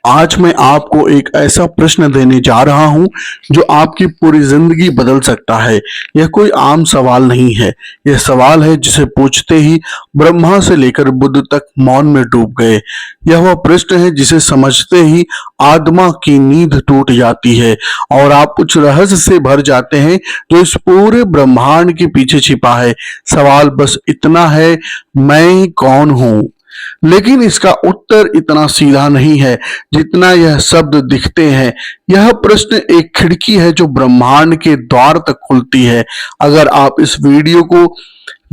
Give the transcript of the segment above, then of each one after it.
आज मैं आपको एक ऐसा प्रश्न देने जा रहा हूं जो आपकी पूरी जिंदगी बदल सकता है। यह कोई आम सवाल नहीं है। यह सवाल है जिसे पूछते ही ब्रह्मा से लेकर बुद्ध तक मौन में डूब गए। यह वह प्रश्न है जिसे समझते ही आत्मा की नींद टूट जाती है और आप कुछ रहस्य से भर जाते हैं जो इस पूरे ब्रह्मांड के पीछे छिपा है। सवाल बस इतना है, मैं कौन हूं? लेकिन इसका उत्तर इतना सीधा नहीं है जितना यह शब्द दिखते हैं। यह प्रश्न एक खिड़की है जो ब्रह्मांड के द्वार तक खुलती है। अगर आप इस वीडियो को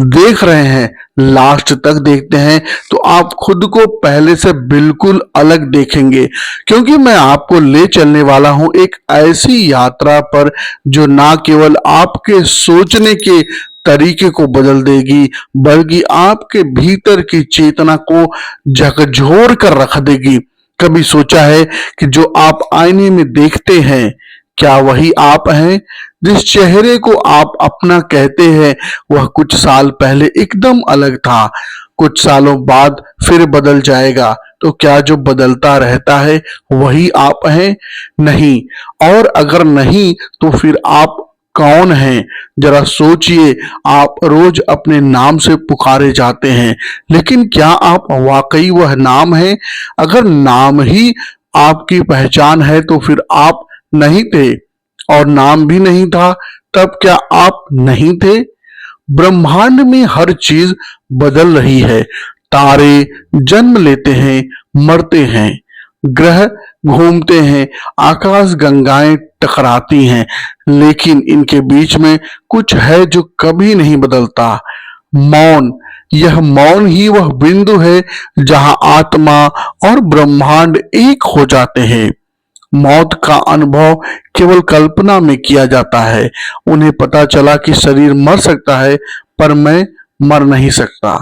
देख रहे हैं, लास्ट तक देखते हैं, तो आप खुद को पहले से बिल्कुल अलग देखेंगे, क्योंकि मैं आपको ले चलने वाला हूं एक ऐसी यात्रा पर जो ना केवल आपके सोचने के तरीके को बदल देगी, बल्कि आपके भीतर की चेतना को झकझोर कर रख देगी। कभी सोचा है कि जो आप आईने में देखते हैं, क्या वही आप हैं? जिस चेहरे को आप अपना कहते हैं, वह कुछ साल पहले एकदम अलग था, कुछ सालों बाद फिर बदल जाएगा। तो क्या जो बदलता रहता है वही आप हैं? नहीं। और अगर नहीं, तो फिर आप कौन हैं? जरा सोचिए, आप रोज अपने नाम से पुकारे जाते हैं, लेकिन क्या आप वाकई वह नाम हैं? अगर नाम ही आपकी पहचान है, तो फिर आप नहीं थे, और नाम भी नहीं था, तब क्या आप नहीं थे? ब्रह्मांड में हर चीज बदल रही है। तारे जन्म लेते हैं, मरते हैं, ग्रह घूमते हैं, आकाश गंगाएं टकराती हैं, लेकिन इनके बीच में कुछ है जो कभी नहीं बदलता। मौन। यह मौन ही वह बिंदु है जहां आत्मा और ब्रह्मांड एक हो जाते हैं। मौत का अनुभव केवल कल्पना में किया जाता है। उन्हें पता चला कि शरीर मर सकता है, पर मैं मर नहीं सकता।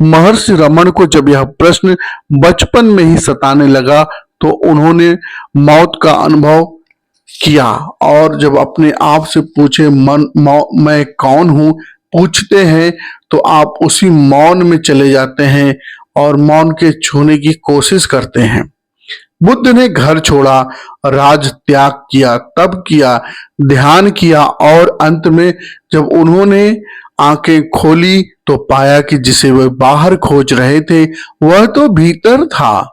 महर्षि रमन को जब यह प्रश्न बचपन में ही सताने लगा, तो उन्होंने मौत का अनुभव किया और जब अपने आप से पूछे, मैं कौन हूं, पूछते हैं, तो आप उसी मौन में चले जाते हैं और मौन के छूने की कोशिश करते हैं। बुद्ध ने घर छोड़ा, राज त्याग किया, तप किया, ध्यान किया, और अंत में जब उन्होंने आंखें खोली तो पाया कि जिसे वे बाहर खोज रहे थे वह तो भीतर था।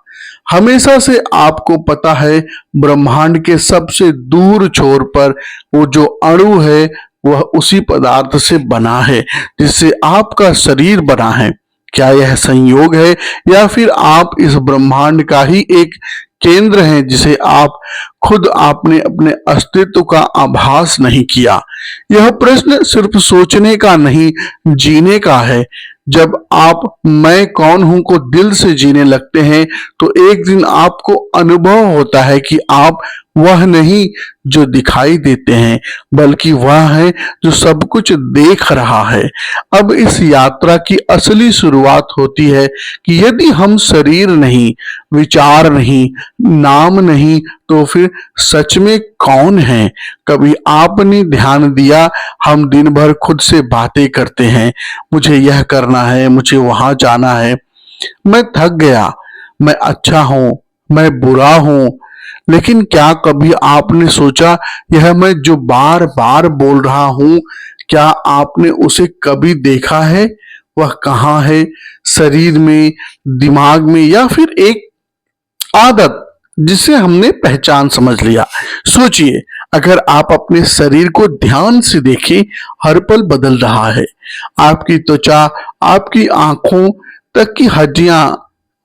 हमेशा से आपको पता है, ब्रह्मांड के सबसे दूर छोर पर वो जो अणु है, वह उसी पदार्थ से बना है जिससे आपका शरीर बना है। क्या यह संयोग है, या फिर आप इस ब्रह्मांड का ही एक केंद्र हैं जिसे आप खुद आपने अपने अस्तित्व का आभास नहीं किया? यह प्रश्न सिर्फ सोचने का नहीं, जीने का है। जब आप मैं कौन हूं को दिल से जीने लगते हैं, तो एक दिन आपको अनुभव होता है कि आप वह नहीं जो दिखाई देते हैं, बल्कि वह है जो सब कुछ देख रहा है। अब इस यात्रा की असली शुरुआत होती है कि यदि हम शरीर नहीं, विचार नहीं, नाम नहीं, तो फिर सच में कौन है? कभी आपने ध्यान दिया, हम दिन भर खुद से बातें करते हैं, मुझे यह करना है, मुझे वहां जाना है, मैं थक गया, मैं अच्छा हूं, मैं बुरा हूं। लेकिन क्या कभी आपने सोचा, यह मैं जो बार बार बोल रहा हूं, क्या आपने उसे कभी देखा है? वह कहाँ है? शरीर में, दिमाग में, या फिर एक आदत जिसे हमने पहचान समझ लिया? सोचिए, अगर आप अपने शरीर को ध्यान से देखें, हर पल बदल रहा है। आपकी त्वचा, आपकी आंखों तक की हड्डियां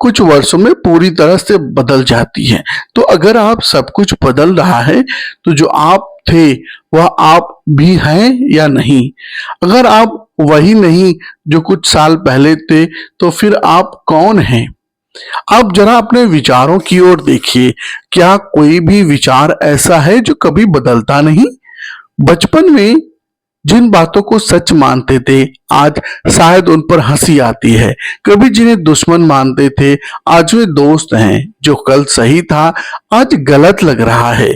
कुछ वर्षों में पूरी तरह से बदल जाती हैं। तो अगर आप सब कुछ बदल रहा है, तो जो आप थे वह आप भी हैं या नहीं? अगर आप वही नहीं जो कुछ साल पहले थे, तो फिर आप कौन हैं? आप जरा अपने विचारों की ओर देखिए। क्या कोई भी विचार ऐसा है जो कभी बदलता नहीं? बचपन में जिन बातों को सच मानते थे, आज शायद उन पर हंसी आती है। कभी जिन्हें दुश्मन मानते थे, आज वे दोस्त हैं। जो कल सही था, आज गलत लग रहा है।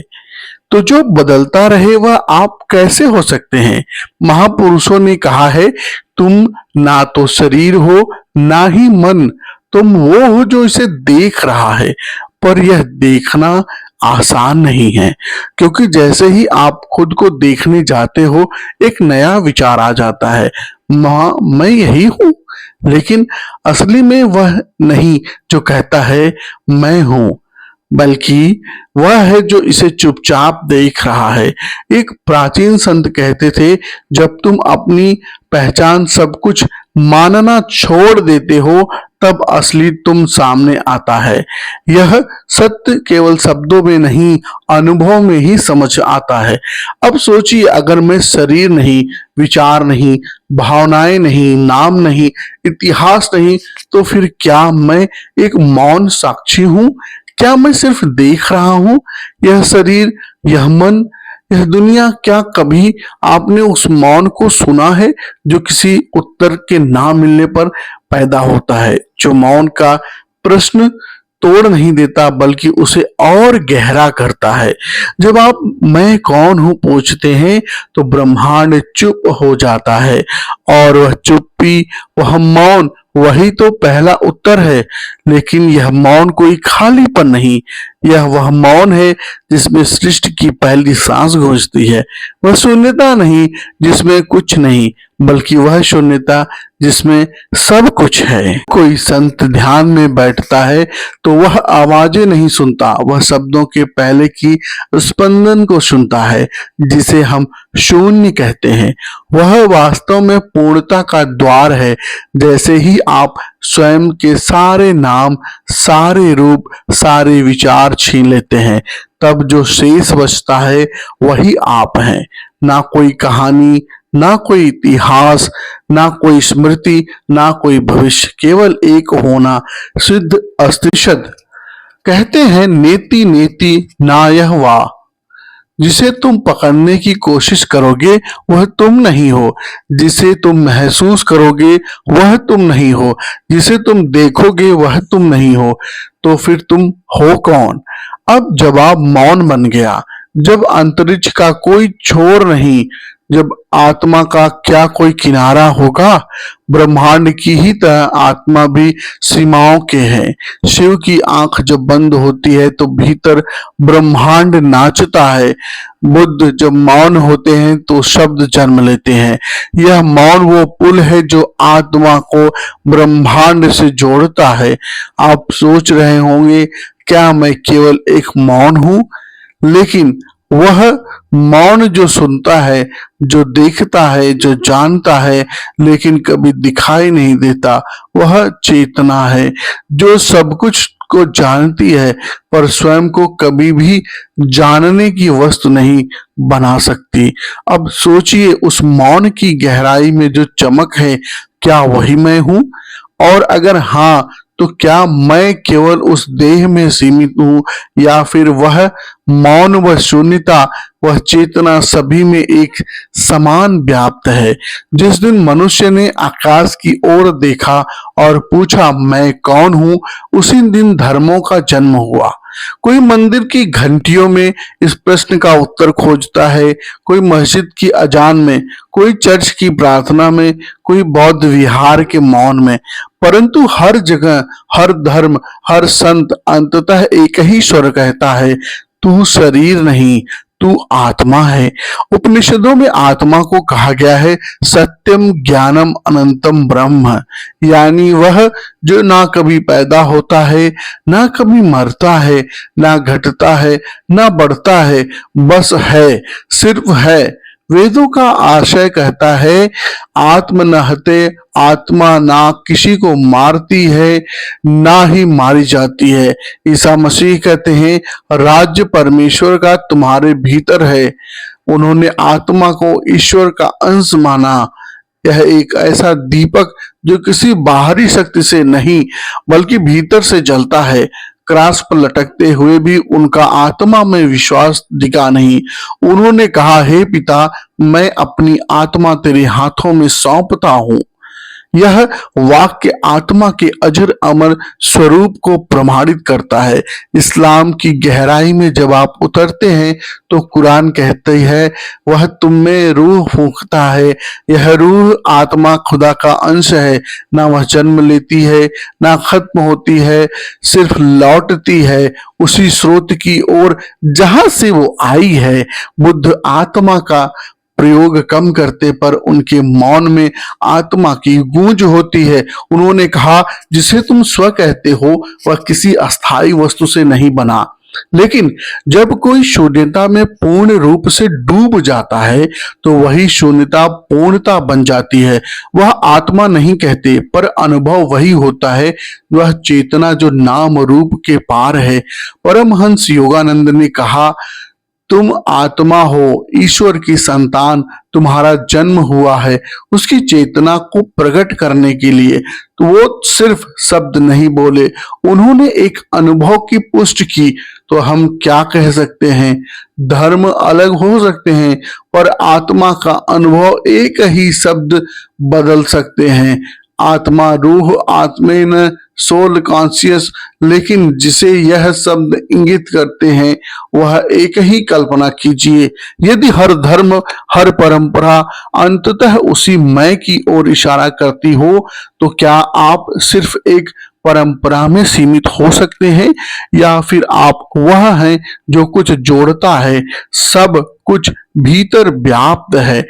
तो जो बदलता रहे वह आप कैसे हो सकते हैं? महापुरुषों ने कहा है, तुम ना तो शरीर हो, ना ही मन, तुम वो हो जो इसे देख रहा है। पर यह देखना आसान नहीं है, क्योंकि जैसे ही आप खुद को देखने जाते हो एक नया विचार आ जाता है, माँ मैं यही हूँ। लेकिन असली में वह नहीं जो कहता है मैं हूँ, बल्कि वह है जो इसे चुपचाप देख रहा है। एक प्राचीन संत कहते थे, जब तुम अपनी पहचान सब कुछ मानना छोड़ देते हो तब असली तुम सामने आता है। यह सत्य केवल शब्दों में नहीं, अनुभव में ही समझ आता है। अब सोचिए, अगर मैं शरीर नहीं, विचार नहीं, भावनाएं नहीं, नाम नहीं, इतिहास नहीं, तो फिर क्या मैं एक मौन साक्षी हूँ? क्या मैं सिर्फ देख रहा हूं? यह शरीर, यह मन, यह दुनिया, क्या कभी आपने उस मौन को सुना है जो किसी उत्तर के ना मिलने पर पैदा होता है, जो मौन का प्रश्न तोड़ नहीं देता बल्कि उसे और गहरा करता है? जब आप मैं कौन हूं पूछते हैं तो ब्रह्मांड चुप हो जाता है, और वह चुप्पी, वह मौन, वही तो पहला उत्तर है। लेकिन यह मौन कोई खालीपन नहीं, यह वह मौन है जिसमें सृष्टि की पहली सांस गूंजती है। वह शून्यता नहीं जिसमें कुछ नहीं, बल्कि वह शून्यता जिसमें सब कुछ है। कोई संत ध्यान में बैठता है तो वह आवाजें नहीं सुनता, वह शब्दों के पहले की स्पंदन को सुनता है, जिसे हम शून्य कहते हैं। वह वास्तव में पूर्णता का द्वार है। जैसे ही आप स्वयं के सारे नाम, सारे रूप, सारे विचार छीन लेते हैं, तब जो शेष बचता है वही आप हैं। ना कोई कहानी, ना कोई इतिहास, ना कोई स्मृति, ना कोई भविष्य, केवल एक होना, सिद्ध अस्तिशद। कहते हैं नेति नेति नायः वा, जिसे तुम पकड़ने की कोशिश करोगे वह तुम नहीं हो, जिसे तुम महसूस करोगे वह तुम नहीं हो, जिसे तुम देखोगे वह तुम नहीं हो, तो फिर तुम हो कौन? अब जवाब मौन बन गया। जब अंतरिक्ष का कोई छोर नहीं, जब आत्मा का क्या कोई किनारा होगा? ब्रह्मांड की ही तरह आत्मा भी सीमाओं के है। शिव की आंख जब बंद होती है तो भीतर ब्रह्मांड नाचता है। बुद्ध जब मौन होते हैं तो शब्द जन्म लेते हैं। यह मौन वो पुल है जो आत्मा को ब्रह्मांड से जोड़ता है। आप सोच रहे होंगे, क्या मैं केवल एक मौन हूं? लेकिन वह मौन जो सुनता है, जो देखता है, जो जानता है, लेकिन कभी दिखाई नहीं देता, वह चेतना है जो सब कुछ को जानती है पर स्वयं को कभी भी जानने की वस्तु नहीं बना सकती। अब सोचिए, उस मौन की गहराई में जो चमक है, क्या वही मैं हूं? और अगर हाँ, तो क्या मैं केवल उस देह में सीमित हूं, या फिर वह मौन, वह शून्यता, वह चेतना सभी में एक समान व्याप्त है? जिस दिन मनुष्य ने आकाश की ओर देखा और पूछा मैं कौन हूं, उसी दिन धर्मों का जन्म हुआ। कोई मंदिर की घंटियों में इस प्रश्न का उत्तर खोजता है, कोई मस्जिद की अजान में, कोई चर्च की प्रार्थना में, कोई बौद्ध विहार के मौन में। परंतु हर जगह, हर धर्म, हर संत अंततः एक ही स्वर कहता है, तू शरीर नहीं, तू आत्मा है। उपनिषदों में आत्मा को कहा गया है सत्यम ज्ञानम अनंतम ब्रह्म, यानी वह जो ना कभी पैदा होता है, ना कभी मरता है, ना घटता है, ना बढ़ता है, बस है, सिर्फ है। वेदों का आशय कहता है आत्म न हते, आत्मा ना किसी को मारती है ना ही मारी जाती है। ईसा मसीह कहते हैं राज्य परमेश्वर का तुम्हारे भीतर है। उन्होंने आत्मा को ईश्वर का अंश माना। यह एक ऐसा दीपक जो किसी बाहरी शक्ति से नहीं बल्कि भीतर से जलता है। क्रॉस पर लटकते हुए भी उनका आत्मा में विश्वास दिखा नहीं। उन्होंने कहा, हे पिता, मैं अपनी आत्मा तेरे हाथों में सौंपता हूं। यह वाक्य आत्मा के अजर अमर स्वरूप को प्रमाणित करता है। इस्लाम की गहराई में जब आप उतरते हैं तो कुरान कहते है वह तुम में रूह फूंकता है। यह रूह आत्मा खुदा का अंश है, ना वह जन्म लेती है ना खत्म होती है, सिर्फ लौटती है उसी स्रोत की ओर जहां से वो आई है। बुद्ध आत्मा का प्रयोग कम करते पर उनके मौन में आत्मा की गूंज होती है। उन्होंने कहा जिसे तुम स्व कहते हो वह किसी अस्थायी वस्तु से नहीं बना, लेकिन जब कोई शून्यता में पूर्ण रूप से डूब जाता है तो वही शून्यता पूर्णता बन जाती है। वह आत्मा नहीं कहते पर अनुभव वही होता है, वह चेतना जो नाम रूप के पार है। परमहंस योगानंद ने कहा तुम आत्मा हो, ईश्वर की संतान, तुम्हारा जन्म हुआ है उसकी चेतना को प्रकट करने के लिए। तो वो सिर्फ शब्द नहीं बोले, उन्होंने एक अनुभव की पुष्टि की। तो हम क्या कह सकते हैं, धर्म अलग हो सकते हैं पर आत्मा का अनुभव एक ही शब्द बदल सकते हैं। आत्मा, रूह, आत्मेन, सोल, कॉन्शियस, लेकिन जिसे यह शब्द इंगित करते हैं वह एक ही कल्पना कीजिए। यदि हर धर्म, हर परंपरा अंततः उसी मैं की ओर इशारा करती हो तो क्या आप सिर्फ एक परंपरा में सीमित हो सकते हैं या फिर आप वह हैं जो कुछ जोड़ता है, सब कुछ भीतर व्याप्त है।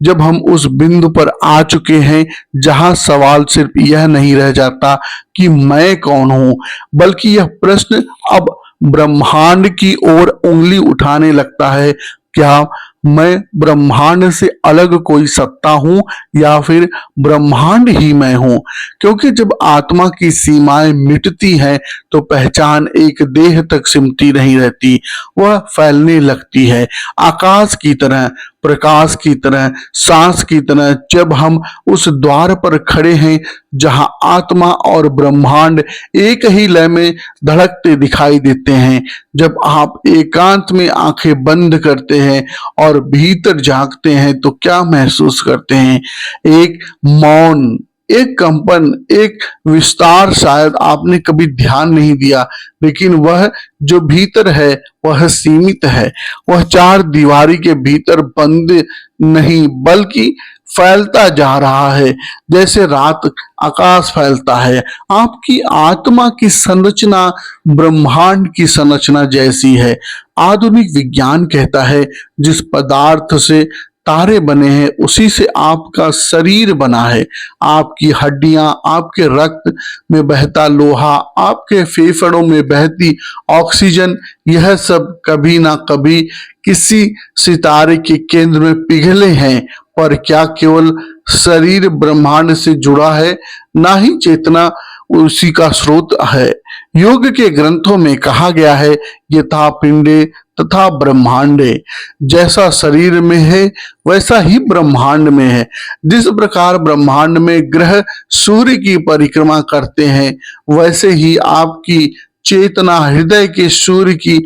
जब हम उस बिंदु पर आ चुके हैं जहां सवाल सिर्फ यह नहीं रह जाता कि मैं कौन हूं, बल्कि यह प्रश्न अब ब्रह्मांड की ओर उंगली उठाने लगता है, क्या मैं ब्रह्मांड से अलग कोई सत्ता हूं या फिर ब्रह्मांड ही मैं हूं। क्योंकि जब आत्मा की सीमाएं मिटती हैं तो पहचान एक देह तक सिमटी नहीं रहती, वह फैलने लगती है, आकाश की तरह, प्रकाश की तरह, सांस की तरह। जब हम उस द्वार पर खड़े हैं जहां आत्मा और ब्रह्मांड एक ही लय में धड़कते दिखाई देते हैं, जब आप एकांत में आंखें बंद करते हैं और भीतर झांकते हैं तो क्या महसूस करते हैं, एक मौन, एक कंपन, एक विस्तार। शायद आपने कभी ध्यान नहीं दिया, लेकिन वह जो भीतर है वह सीमित है, वह चार दीवारी के भीतर बंद नहीं बल्कि फैलता जा रहा है जैसे रात आकाश फैलता है। आपकी आत्मा की संरचना ब्रह्मांड की संरचना जैसी है। आधुनिक विज्ञान कहता है जिस पदार्थ से तारे बने हैं उसी से आपका शरीर बना है। आपकी हड्डियां, आपके रक्त में बहता लोहा, आपके फेफड़ों में बहती ऑक्सीजन, यह सब कभी ना कभी किसी सितारे के केंद्र में पिघले हैं। पर क्या केवल शरीर ब्रह्मांड से जुड़ा है, ना ही चेतना उसी का स्रोत है। योग के ग्रंथों में कहा गया है यथा पिंडे तथा ब्रह्मांडे, जैसा शरीर में है वैसा ही ब्रह्मांड में है। जिस प्रकार ब्रह्मांड में ग्रह सूर्य की परिक्रमा करते हैं वैसे ही आपकी चेतना हृदय के सूर्य की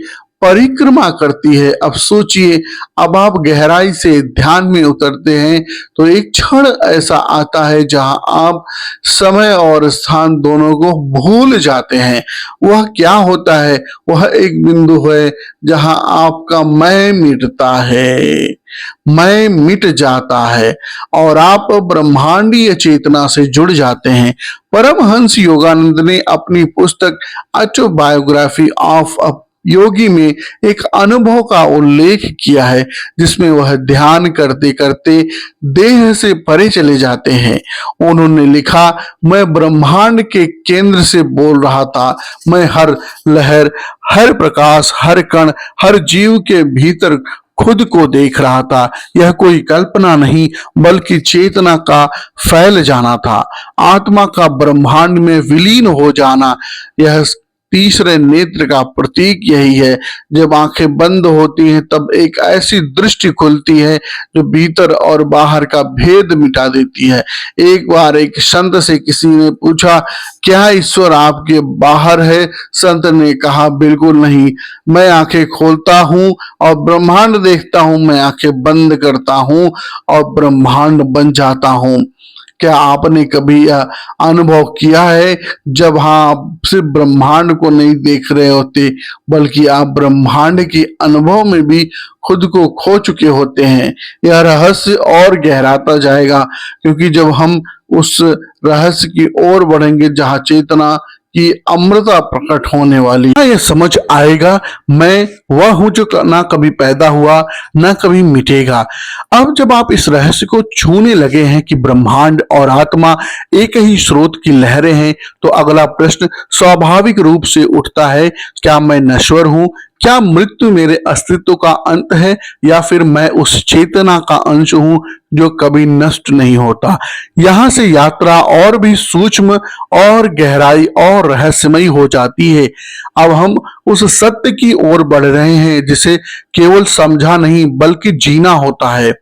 परिक्रमा करती है। अब सोचिए, अब आप गहराई से ध्यान में उतरते हैं तो एक क्षण ऐसा आता है जहां आप समय और स्थान दोनों को भूल जाते हैं। वह क्या होता है, वह एक बिंदु है जहां आपका मैं मिटता है, मैं मिट जाता है और आप ब्रह्मांडीय चेतना से जुड़ जाते हैं। परमहंस योगानंद ने अपनी पुस्तक ऑटोबायोग्राफी ऑफ अ योगी में एक अनुभव का उल्लेख किया है जिसमें वह ध्यान करते करते देह से परे चले जाते हैं। उन्होंने लिखा, मैं ब्रह्मांड के केंद्र से बोल रहा था, मैं हर लहर, हर प्रकाश, हर कण, हर जीव के भीतर खुद को देख रहा था। यह कोई कल्पना नहीं बल्कि चेतना का फैल जाना था, आत्मा का ब्रह्मांड में विलीन हो जाना। यह तीसरे नेत्र का प्रतीक यही है। जब आंखें बंद होती हैं तब एक ऐसी दृष्टि खुलती है जो भीतर और बाहर का भेद मिटा देती है। एक बार एक संत से किसी ने पूछा, क्या ईश्वर आपके बाहर है? संत ने कहा, बिल्कुल नहीं, मैं आंखें खोलता हूँ और ब्रह्मांड देखता हूँ, मैं आंखें बंद करता हूँ और ब्रह्मांड बन जाता हूँ। क्या आपने कभी यह अनुभव किया है जब आप सिर्फ ब्रह्मांड को नहीं देख रहे होते बल्कि आप ब्रह्मांड के अनुभव में भी खुद को खो चुके होते हैं? यह रहस्य और गहराता जाएगा, क्योंकि जब हम उस रहस्य की ओर बढ़ेंगे जहाँ चेतना की अमृता प्रकट होने वाली है, ये समझ आएगा मैं वह हूं जो ना कभी पैदा हुआ ना कभी मिटेगा। अब जब आप इस रहस्य को छूने लगे हैं कि ब्रह्मांड और आत्मा एक ही स्रोत की लहरें हैं, तो अगला प्रश्न स्वाभाविक रूप से उठता है, क्या मैं नश्वर हूं? क्या मृत्यु मेरे अस्तित्व का अंत है, या फिर मैं उस चेतना का अंश हूं जो कभी नष्ट नहीं होता? यहां से यात्रा और भी सूक्ष्म और गहराई और रहस्यमयी हो जाती है। अब हम उस सत्य की ओर बढ़ रहे हैं जिसे केवल समझा नहीं बल्कि जीना होता है,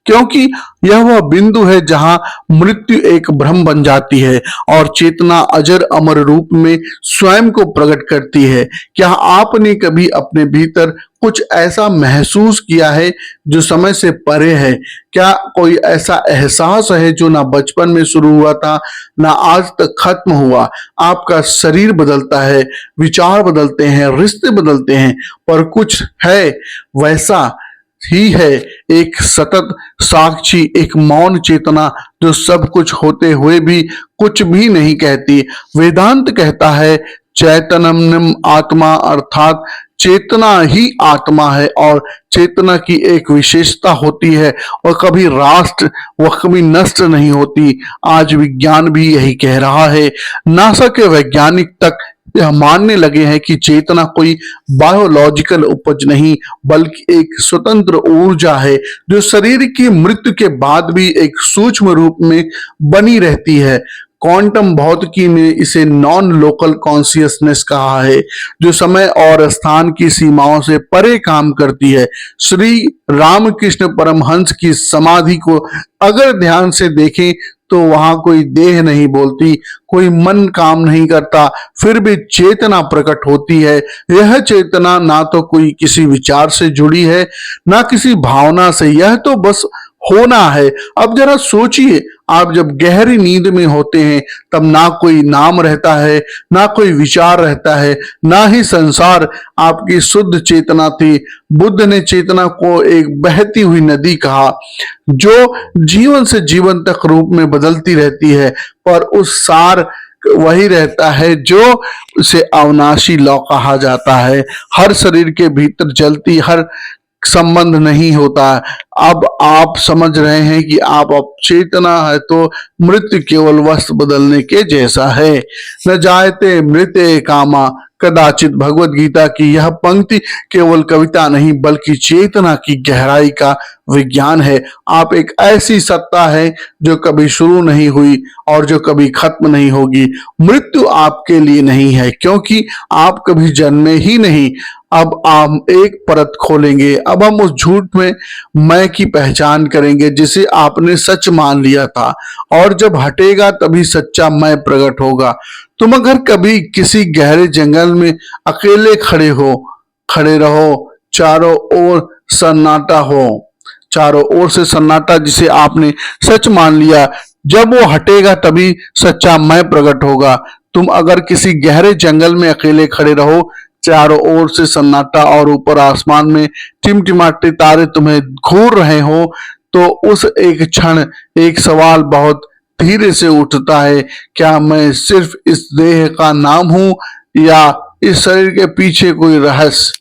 क्योंकि यह वह बिंदु है जहां मृत्यु एक भ्रम बन जाती है और चेतना अजर अमर रूप में स्वयं को प्रकट करती है। क्या आपने कभी अपने भीतर कुछ ऐसा महसूस किया है जो समय से परे है? क्या कोई ऐसा एहसास है जो ना बचपन में शुरू हुआ था ना आज तक खत्म हुआ? आपका शरीर बदलता है, विचार बदलते हैं, रिश्ते बदलते हैं, पर कुछ है वैसा ही है, एक सतत साक्षी, एक मौन चेतना जो सब कुछ होते हुए भी कुछ भी नहीं कहती। वेदांत कहता है चैतन्यम आत्मा, अर्थात चेतना ही आत्मा है और चेतना की एक विशेषता होती है और कभी राष्ट्र वह कभी नष्ट नहीं होती। आज विज्ञान भी यही कह रहा है। नासा के वैज्ञानिक तक यह मानने लगे हैं कि चेतना कोई बायोलॉजिकल उपज नहीं बल्कि एक स्वतंत्र ऊर्जा है जो शरीर की मृत्यु के बाद भी एक सूक्ष्म रूप में बनी रहती है। क्वांटम भौतिकी ने इसे नॉन लोकल कॉन्शियसनेस कहा है, जो समय और स्थान की सीमाओं से परे काम करती है। श्री रामकृष्ण परमहंस की समाधि को अगर ध्यान से देखें तो वहां कोई देह नहीं बोलती, कोई मन काम नहीं करता, फिर भी चेतना प्रकट होती है। यह चेतना ना तो कोई किसी विचार से जुड़ी है ना किसी भावना से, यह तो बस होना है। अब जरा सोचिए, आप जब गहरी नींद में होते हैं तब ना कोई नाम रहता है, ना कोई विचार रहता है, ना ही संसार। आपकी शुद्ध चेतना थी। बुद्ध ने चेतना को एक बहती हुई नदी कहा जो जीवन से जीवन तक रूप में बदलती रहती है, पर उस सार वही रहता है जो उसे अविनाशी लौ कहा जाता है। हर शरीर के भीतर जलती हर संबंध नहीं होता। अब आप समझ रहे हैं कि आप अब चेतना है तो मृत्यु केवल वस्त्र बदलने के जैसा है। न जायते मृत्य कामा, कदाचित भगवत गीता की यह पंक्ति केवल कविता नहीं बल्कि चेतना की गहराई का विज्ञान है। आप एक ऐसी सत्ता है जो कभी शुरू नहीं हुई और जो कभी खत्म नहीं होगी। मृत्यु आपके लिए नहीं है क्योंकि आप कभी जन्मे ही नहीं। अब हम एक परत खोलेंगे। अब हम उस झूठ में मैं की पहचान करेंगे जिसे आपने सच मान लिया था, और जब हटेगा तभी सच्चा मैं प्रकट होगा। तुम अगर कभी किसी गहरे जंगल में अकेले खड़े रहो, चारों ओर सन्नाटा हो, चारों ओर से सन्नाटा जिसे आपने सच मान लिया, जब वो हटेगा तभी सच्चा मैं प्रकट होगा। तुम अगर किसी गहरे जंगल में अकेले खड़े रहो, चारों ओर से सन्नाटा और ऊपर आसमान में टिमटिमाते तारे तुम्हें घूर रहे हो, तो उस एक क्षण एक सवाल बहुत धीरे से उठता है, क्या मैं सिर्फ इस देह का नाम हूं या इस शरीर के पीछे कोई रहस्य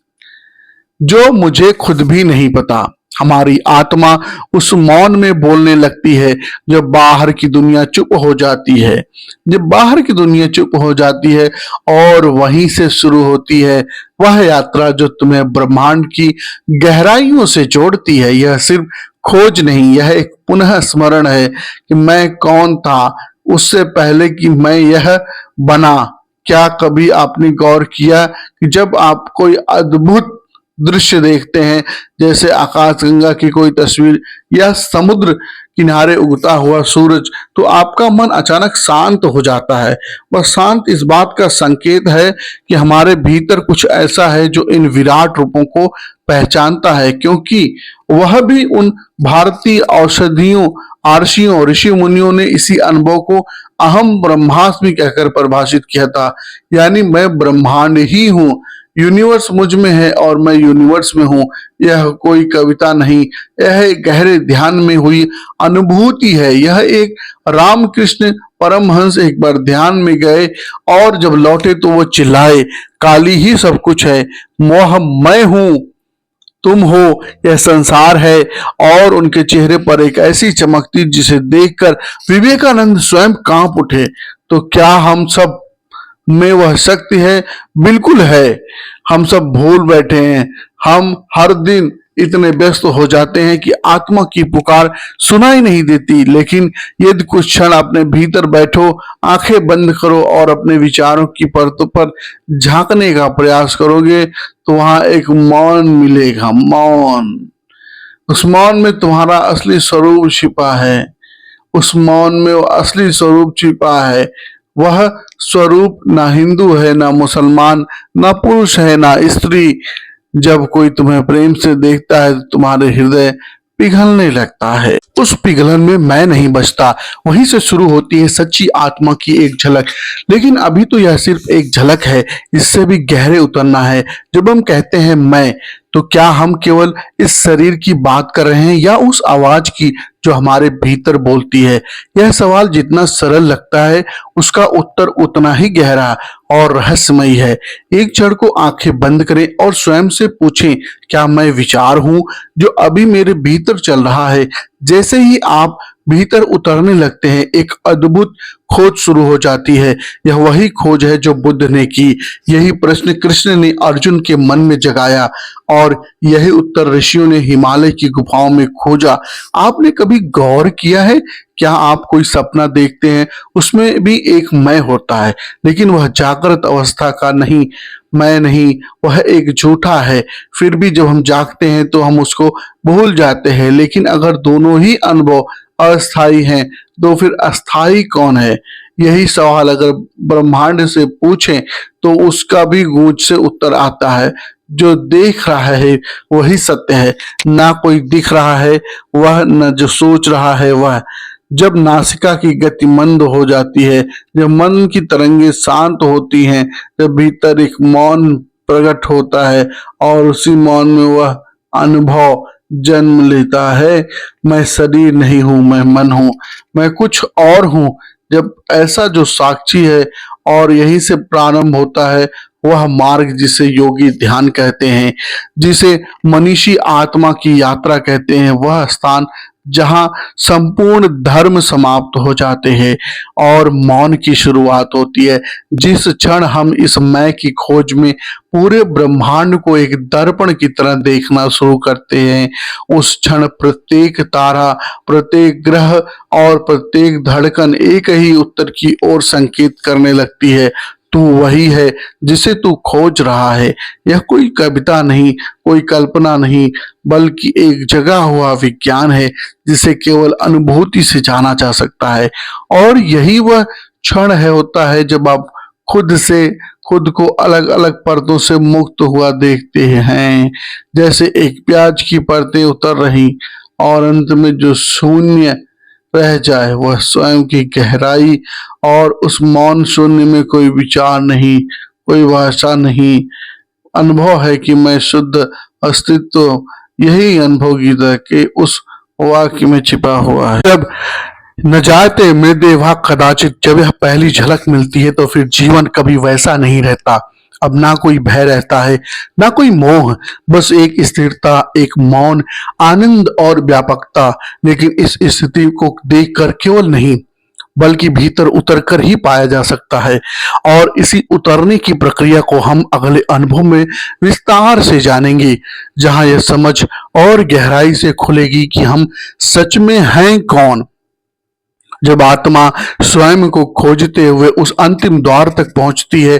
जो मुझे खुद भी नहीं पता? हमारी आत्मा उस मौन में बोलने लगती है जब बाहर की दुनिया चुप हो जाती है। जब बाहर की दुनिया चुप हो जाती है और वहीं से शुरू होती है वह यात्रा जो तुम्हें ब्रह्मांड की गहराइयों से जोड़ती है। यह सिर्फ खोज नहीं, यह एक पुनः स्मरण है कि मैं कौन था उससे पहले कि मैं यह बना। क्या कभी आपने गौर किया कि जब आप कोई अद्भुत दृश्य देखते हैं, जैसे आकाशगंगा की कोई तस्वीर या समुद्र किनारे उगता हुआ सूरज, तो आपका मन अचानक शांत हो जाता है। वह शांत इस बात का संकेत है कि हमारे भीतर कुछ ऐसा है जो इन विराट रूपों को पहचानता है, क्योंकि वह भी उन भारतीय औषधियों, आर्षियों, ऋषि मुनियों ने इसी अनुभव को अहम ब्रह्मास्मि कहकर परिभाषित किया था। यानी मैं ब्रह्मांड ही हूँ, यूनिवर्स मुझ में है और मैं यूनिवर्स में हूँ। यह कोई कविता नहीं, यह एक गहरे ध्यान में हुई अनुभूति है। यह एक रामकृष्ण परमहंस एक बार ध्यान में गए और जब लौटे तो वो चिल्लाए, काली ही सब कुछ है, मोह मैं हूँ, तुम हो, यह संसार है। और उनके चेहरे पर एक ऐसी चमक थी जिसे देखकर विवेकानंद स्वयं कांप उठे। तो क्या हम सब में वह शक्ति है? बिल्कुल है। हम सब भूल बैठे हैं। हम हर दिन इतने व्यस्त हो जाते हैं कि आत्मा की पुकार सुनाई नहीं देती। लेकिन यदि कुछ क्षण अपने भीतर बैठो, आंखें बंद करो और अपने विचारों की परतों पर झांकने का प्रयास करोगे, तो वहां एक मौन मिलेगा, मौन। उस मौन में तुम्हारा असली स्वरूप छिपा है। उस मौन में वो असली स्वरूप छिपा है। वह स्वरूप ना हिंदू है, ना मुसलमान, ना पुरुष है, ना स्त्री। जब कोई तुम्हें प्रेम से देखता है तो तुम्हारे हृदय पिघलने लगता है। उस पिघलन में मैं नहीं बचता। वहीं से शुरू होती है सच्ची आत्मा की एक झलक। लेकिन अभी तो यह सिर्फ एक झलक है, इससे भी गहरे उतरना है। जब हम कहते हैं मैं, तो क्या हम केवल इस शरीर की बात कर रहे हैं या उस आवाज की जो हमारे भीतर बोलती है? यह सवाल जितना सरल लगता है, उसका उत्तर उतना ही गहरा और रहस्यमयी है। एक क्षण को आंखें बंद करें और स्वयं से पूछें, क्या मैं विचार हूं जो अभी मेरे भीतर चल रहा है? जैसे ही आप भीतर उतरने लगते हैं, एक अद्भुत खोज शुरू हो जाती है। यह वही खोज है जो बुद्ध ने की। यही प्रश्न कृष्ण ने अर्जुन के मन में जगाया और यही उत्तर ऋषियों ने हिमालय की गुफाओं में खोजा। आपने कभी गौर किया है, क्या आप कोई सपना देखते हैं, उसमें भी एक मैं होता है, लेकिन वह जागृत अवस्था का नहीं, मैं नहीं, वह एक झूठा है। फिर भी जब हम जागते हैं तो हम उसको भूल जाते हैं। लेकिन अगर दोनों ही अनुभव अस्थाई हैं, तो फिर अस्थाई कौन है? यही सवाल अगर ब्रह्मांड से पूछें तो उसका भी गूंज से उत्तर आता है, जो देख रहा है वही सत्य है। ना कोई दिख रहा है वह, न जो सोच रहा है वह। जब नासिका की गति मंद हो जाती है, जब मन की तरंगे शांत होती हैं, जब भीतर एक मौन प्रकट होता है और उसी मौन में वह अनुभव जन्म लेता है, मैं शरीर नहीं हूं, मैं मन हूं, मैं कुछ और हूं। जब ऐसा जो साक्षी है, और यहीं से प्रारंभ होता है वह मार्ग जिसे योगी ध्यान कहते हैं, जिसे मनीषी आत्मा की यात्रा कहते हैं। वह स्थान जहां संपूर्ण धर्म समाप्त हो जाते हैं और मौन की शुरुआत होती है। जिस क्षण हम इस मैं की खोज में पूरे ब्रह्मांड को एक दर्पण की तरह देखना शुरू करते हैं, उस क्षण प्रत्येक तारा, प्रत्येक ग्रह और प्रत्येक धड़कन एक ही उत्तर की ओर संकेत करने लगती है, तू वही है जिसे तू खोज रहा है। यह कोई कविता नहीं, कोई कल्पना नहीं, बल्कि एक जगा हुआ विज्ञान है जिसे केवल अनुभूति से जाना जा सकता है। और यही वह क्षण है होता है जब आप खुद को अलग अलग परतों से मुक्त हुआ देखते हैं, जैसे एक प्याज की परतें उतर रही और अंत में जो शून्य रह जाए वह स्वयं की गहराई। और उस मौन शून्य में कोई विचार नहीं, कोई भाषा नहीं, अनुभव है कि मैं शुद्ध अस्तित्व। यही अनुभव गीता के उस वाक्य में छिपा हुआ है। जब न जाते मृदे वा कदाचित, जब यह पहली झलक मिलती है तो फिर जीवन कभी वैसा नहीं रहता। अब ना कोई भय रहता है, ना कोई मोह, बस एक स्थिरता, एक मौन, आनंद और व्यापकता। लेकिन इस स्थिति को देखकर केवल नहीं, बल्कि भीतर उतरकर ही पाया जा सकता है। और इसी उतरने की प्रक्रिया को हम अगले अनुभव में विस्तार से जानेंगे, जहां यह समझ और गहराई से खुलेगी कि हम सच में हैं कौन। जब आत्मा स्वयं को खोजते हुए उस अंतिम द्वार तक पहुंचती है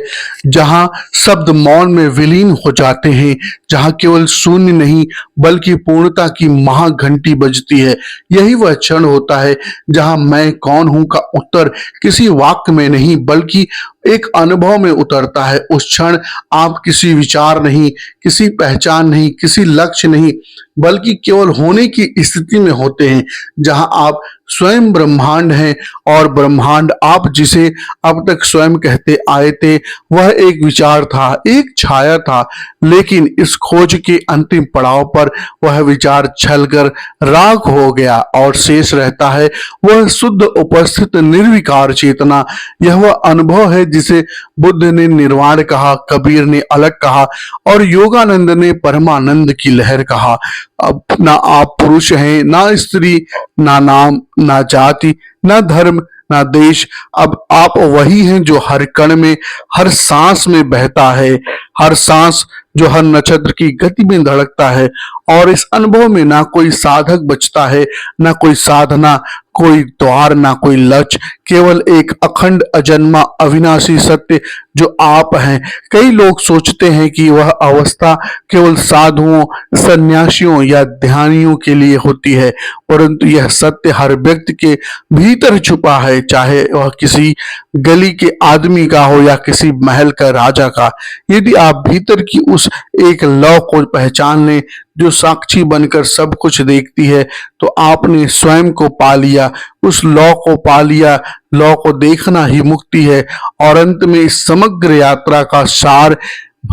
जहां शब्द मौन में विलीन हो जाते हैं, जहां केवल शून्य नहीं बल्कि पूर्णता की महाघंटी बजती है, यही वह क्षण होता है जहां मैं कौन हूं का उत्तर किसी वाक्य में नहीं बल्कि एक अनुभव में उतरता है। उस क्षण आप किसी विचार नहीं, किसी पहचान नहीं, किसी लक्ष्य नहीं बल्कि केवल होने की स्थिति में होते हैं, जहां आप स्वयं ब्रह्मांड हैं और ब्रह्मांड आप जिसे अब तक स्वयं कहते आए थे वह एक विचार था, एक छाया था, लेकिन इस खोज के अंतिम पड़ाव पर वह विचार छलकर राख हो गया और शेष रहता है वह शुद्ध उपस्थित निर्विकार चेतना। यह वह अनुभव है जिसे बुद्ध ने निर्वाण कहा, कबीर ने अलग कहा और योगानंद ने परमानंद की लहर कहा। अब ना आप पुरुष हैं, ना स्त्री, ना नाम, ना जाति, ना धर्म, ना देश। अब आप वही हैं जो हर कण में, हर सांस में बहता है, हर सांस जो हर नक्षत्र की गति में धड़कता है। और इस अनुभव में ना कोई साधक बचता है, ना कोई साधना, कोई द्वार, ना कोई लक्ष्य, केवल एक अखंड अजन्मा अविनाशी सत्य जो आप हैं। कई लोग सोचते हैं कि वह अवस्था केवल साधुओं, सन्यासियों या ध्यानियों के लिए होती है, परंतु यह सत्य हर व्यक्ति के भीतर छुपा है, चाहे वह किसी गली के आदमी का हो या किसी महल का राजा का। यदि आप भीतर की उस एक लौ को पहचान लें जो साक्षी बनकर सब कुछ देखती है, तो आपने स्वयं को पा लिया, उस लौ को पा लिया। लौ को देखना ही मुक्ति है और अंत में इस समग्र यात्रा का सार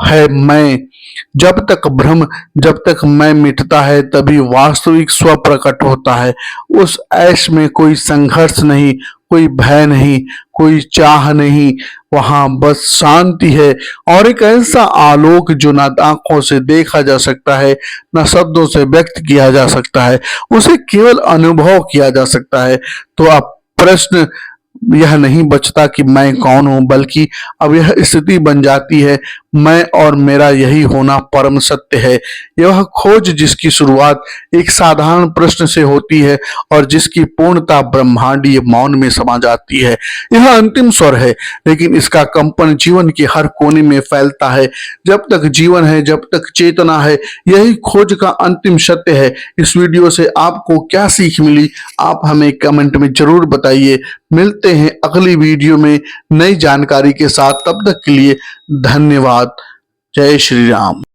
है मैं। जब तक मैं मिटता है तभी वास्तविक स्व प्रकट होता है। उस ऐश में कोई संघर्ष नहीं, कोई भय नहीं, कोई चाह नहीं, वहां बस शांति है और एक ऐसा आलोक जो ना आंखों से देखा जा सकता है, ना शब्दों से व्यक्त किया जा सकता है, उसे केवल अनुभव किया जा सकता है। तो अब प्रश्न यह नहीं बचता कि मैं कौन हूं, बल्कि अब यह स्थिति बन जाती है मैं और मेरा यही होना परम सत्य है। यह खोज जिसकी शुरुआत एक साधारण प्रश्न से होती है और जिसकी पूर्णता ब्रह्मांडीय मौन में समा जाती है। यह अंतिम स्वर है, लेकिन इसका कंपन जीवन के हर कोने में फैलता है। जब तक जीवन है, जब तक चेतना है, यही खोज का अंतिम सत्य है। इस वीडियो से आपको क्या सीख मिली, आप हमें कमेंट में जरूर बताइए। मिलते हैं अगली वीडियो में नई जानकारी के साथ, तब तक के लिए धन्यवाद। जय श्री राम।